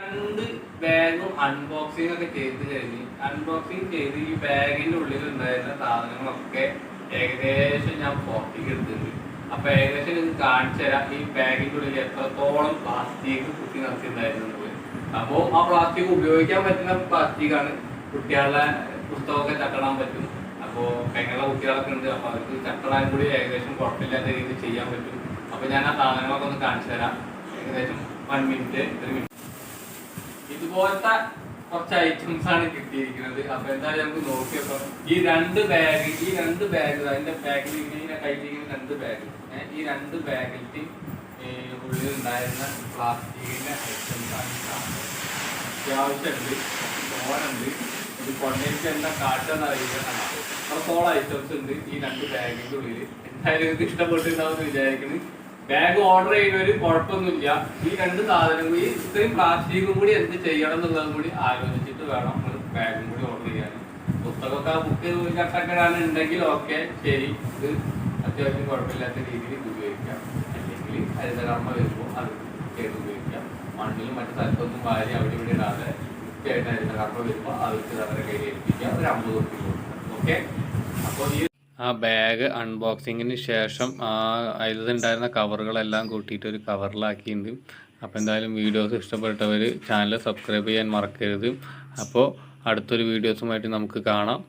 രണ്ട് ബാഗും അൺബോക്സിംഗ് ഒക്കെ ചെയ്ത് കഴിഞ്ഞ് അൺബോക്സിംഗ് ചെയ്ത് ഈ ബാഗിന്റെ ഉള്ളിൽ ഉണ്ടായിരുന്ന സാധനങ്ങളൊക്കെ ഏകദേശം ഞാൻ പുറത്തേക്ക് എടുത്തിട്ടുണ്ട്. അപ്പൊ ഏകദേശം ഇത് കാണിച്ചു തരാം ഈ ബാഗിന്റെ ഉള്ളിൽ എത്രത്തോളം പ്ലാസ്റ്റിക് കുത്തി നിറച്ചിട്ടുണ്ടായിരുന്നു. അപ്പോ ആ പ്ലാസ്റ്റിക് ഉപയോഗിക്കാൻ പറ്റുന്ന പ്ലാസ്റ്റിക് ആണ്. കുട്ടികളുടെ പുസ്തകമൊക്കെ ചട്ടടാൻ പറ്റും. അപ്പോ പെങ്ങളുള്ള കുട്ടികളൊക്കെ ഉണ്ട്. അപ്പൊ അവർക്ക് ചട്ടടാൻ കൂടി ഏകദേശം കുഴപ്പമില്ലാത്ത രീതിയിൽ ചെയ്യാൻ പറ്റും. അപ്പൊ ഞാൻ ആ സാധനങ്ങളൊക്കെ ഒന്ന് കാണിച്ചു തരാം. ഏകദേശം 1 മിനിറ്റ് 1 മിനിറ്റ്. ഇതുപോലത്തെ കുറച്ച് ഐറ്റംസ് ആണ് കിട്ടിയിരിക്കുന്നത്. അപ്പൊ എന്തായാലും നമുക്ക് നോക്കിയപ്പോ ഈ രണ്ട് ബാഗ് അതിന്റെ ബാഗിൽ ഇങ്ങനെ കയ്യിലിരിക്കുന്ന 2 ബാഗ്, ഈ 2 ബാഗിൽ ഉള്ളിൽ ഉണ്ടായിരുന്ന പ്ലാസ്റ്റിക്കിന്റെ ഐറ്റംസ് ആണ് കാണുന്നത്. അത്യാവശ്യമുണ്ട്, തോനുണ്ട്. ഇത് കൊണ്ടേക്ക് എന്താ കാട്ടെന്ന് അറിയില്ല. അത്രത്തോളം ഐറ്റംസ് ഉണ്ട് ഈ 2 ബാഗിന്റെ ഉള്ളിൽ. എന്തായാലും ഇത് ഇഷ്ടപ്പെട്ടിട്ടുണ്ടാവും വിചാരിക്കുന്നത്. ബാഗ് ഓർഡർ ചെയ്യുന്നവര് കുഴപ്പമൊന്നുമില്ല. ഈ 2 സാധനവും ഈ ഇത്രയും പ്ലാസ്റ്റിക്കും കൂടി എന്ത് ചെയ്യണം എന്നുള്ളതും കൂടി ആലോചിച്ചിട്ട് വേണം ബാഗും കൂടി ഓർഡർ ചെയ്യാൻ. പുസ്തകമൊക്കെ ബുക്ക് കട്ടക്കിടാനുണ്ടെങ്കിൽ ഓക്കെ ശരി, ഇത് അത്യാവശ്യം കുഴപ്പമില്ലാത്ത രീതിയിൽ ഉപയോഗിക്കാം. അല്ലെങ്കിൽ ഹരിതകർമ്മ വരുമ്പോൾ അത് ചെയ്ത് ഉപയോഗിക്കാം. മണ്ണിലും മറ്റു സ്ഥലത്തൊന്നും വാരി അവിടെ ഇവിടെ ഇടാതെ വൃത്തിയായിട്ട് ഹരിതകർമ്മ വരുമ്പോൾ അവർക്ക് അവരെ കയ്യിൽ ഏൽപ്പിക്കാം. ഒരു 50 റുപ്യ കൊടുക്കാം. ഓക്കെ. അപ്പോൾ ഈ ആ ബാഗ് അൺബോക്സിങ്ങിന് ശേഷം അതിലുണ്ടായിരുന്ന കവറുകളെല്ലാം കൂട്ടിയിട്ട് ഒരു കവറിലാക്കിയിട്ടുണ്ട്. അപ്പോൾ എന്തായാലും വീഡിയോസ് ഇഷ്ടപ്പെട്ടവർ ചാനൽ സബ്സ്ക്രൈബ് ചെയ്യാൻ മറക്കരുത്. അപ്പോൾ അടുത്തൊരു വീഡിയോസുമായിട്ട് നമുക്ക് കാണാം.